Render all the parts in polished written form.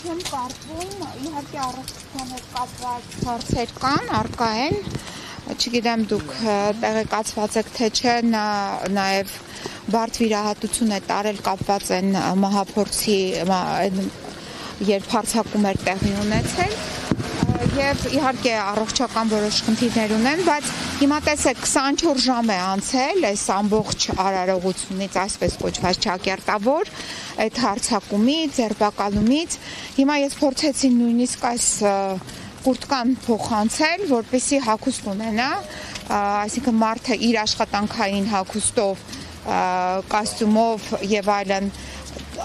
չեմ կարծում, իհարկե առողջության հետ կապված հարցեր կան, առկա են, չգիտեմ դուք տեղեկացված եք թե չէ, նա նաև բարդ վիրահատություն է տարել կապված են մահափորձի, երբ հարձակում էր տեղի ունեցել, եւ իհարկե առողջական որոշ խնդիրներ ունեն, բայց հիմա տեսեք 24 ժամ է անցել այս ամբողջ արարողությունից, այսպես կոչված ճակերտավոր, այդ հարձակումից, ձերբակալումից, հիմա ես փորձեցի նույնիսկ այս կուրտկան փոխանցել, որպեսզի հագուստ ունենա, այսինքն մարդը իր աշխատանքային հագուստով, կոստյումով եւ այլն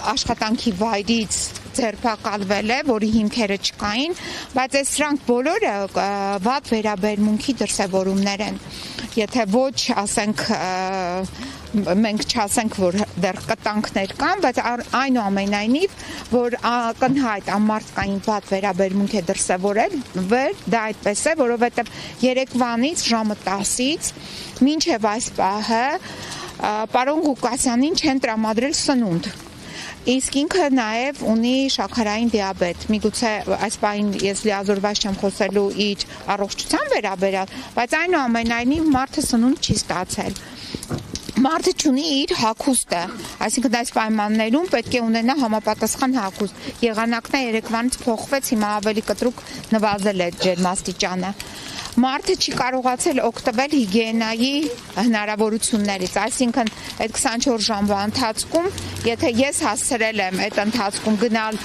աշխատանքի վայրից ձերբակալվել է, որի հիմքերը չկային, բայց այս սրանք բոլորը վատ վերաբերմունքի դրսևորումներ են։ Եթե ոչ, ասենք, մենք չասենք, որ դեռ կտանքներ կան, բայց այնուամենայնիվ, որ ակնհայտ ամարտկային վատ վերաբերմունք է դրսևորել, դա այդպես է, որովհետև երեկվանից ժամը 10-ից մինչև այս պահը պարոն Ղուկասյանին չեն տրամադրել սնունդ։ Իսկ ինքը նաև ունի շաքարային դիաբետ, միգուցե այս պահին ես լիազորված չեմ խոսելու իր առողջության վերաբերյալ, բայց այնուամենայնիվ մարդը սնունդ չի ստացել։ Մարդը չունի իր հագուստը, այսինքն այս պայմաններում պետք է ունենա համապատասխան հագուստ։ Եղանակն է երեկվանից փոխվեց, հիմա ավելի կտրուկ նվազել է ջերմաստիճանը։ Մարդը չի կարողացել օգտվել հիգիենայի հնարավորություններից, այսինքն այդ 24 ժամվա ընթացքում, եթե ես հասցրել եմ այդ ընթացքում գնալ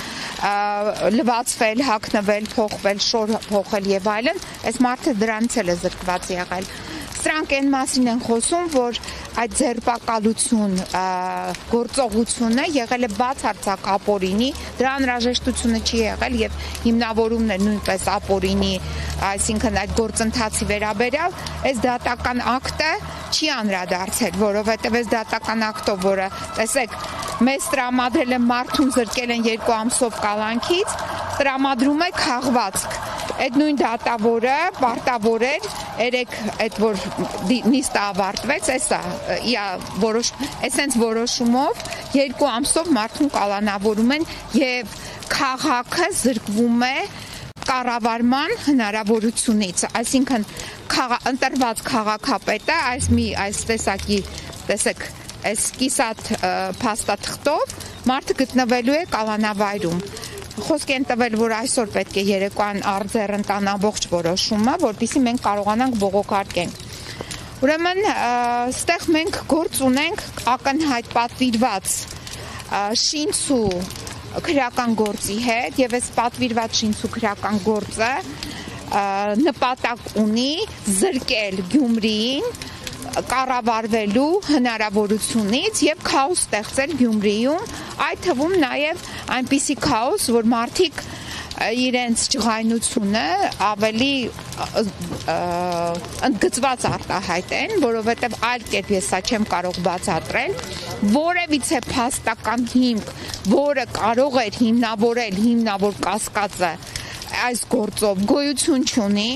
լվացվել, հագնվել, փոխվել, շոր փոխել եւ այլն, այս մարդը դրանից էլ է զրկված եղել։ Սրանք այն մասին են խոսում, որ այդ ձերբակալություն գործողությունը եղել է բացարձակ ապօրինի, դրա անհրաժեշտությունը չի եղել եւ հիմնավորումն է նույնպես ապօրինի, այսինքն այդ գործընթացի վերաբերյալ, այս դատական ակտը չի անդրադարձել, որովհետեւ այս դատական ակտով, որը տեսեք, մեզ տրամադրել են մարդուն զրկել են 2 ամսով կալանքից, տրամադրում է քաղվածք։ Այդ նույն դատավորը պարտավոր էր երեք այդ որ նիստը ավարտվեց, այսենց որոշումով 2 ամսով մարդուն կալանավորում են եւ քաղաքը զրկվում է կառավարման հնարավորությունից, այսինքն ընտրված քաղաքապետը այս տեսակի, տեսեք, այս կիսատ փաստաթղթով մարդը գտնվելու է կալանավայրում։ Խոսք են տվել, որ այսօր պետք է երեկոյան արձեռն տան ամբողջ որոշումը, որպեսզի մենք կարողանանք բողոքարկենք։ Ուրեմն, ստեղ մենք գործ ունենք ակնհայտ պատվիրված շինցու քրեական գործի հետ, եւ այս պատվիրված շինցու քրեական գործը նպատակ ունի զրկել Գյումրիին կառավարվելու հնարավորությունից եւ քաոս ստեղծել Գյումրիում, այդ թվում նաեւ այնպիսի քաոս, որ մարդիկ իրենց ջղայնությունը ավելի ընդգծված արտահայտեն, որովհետեւ այլ կերպ ես սա չեմ կարող բացատրել, որևիցե փաստական հիմք, որը կարող էր հիմնավոր կասկածը այս գործով գոյություն չունի,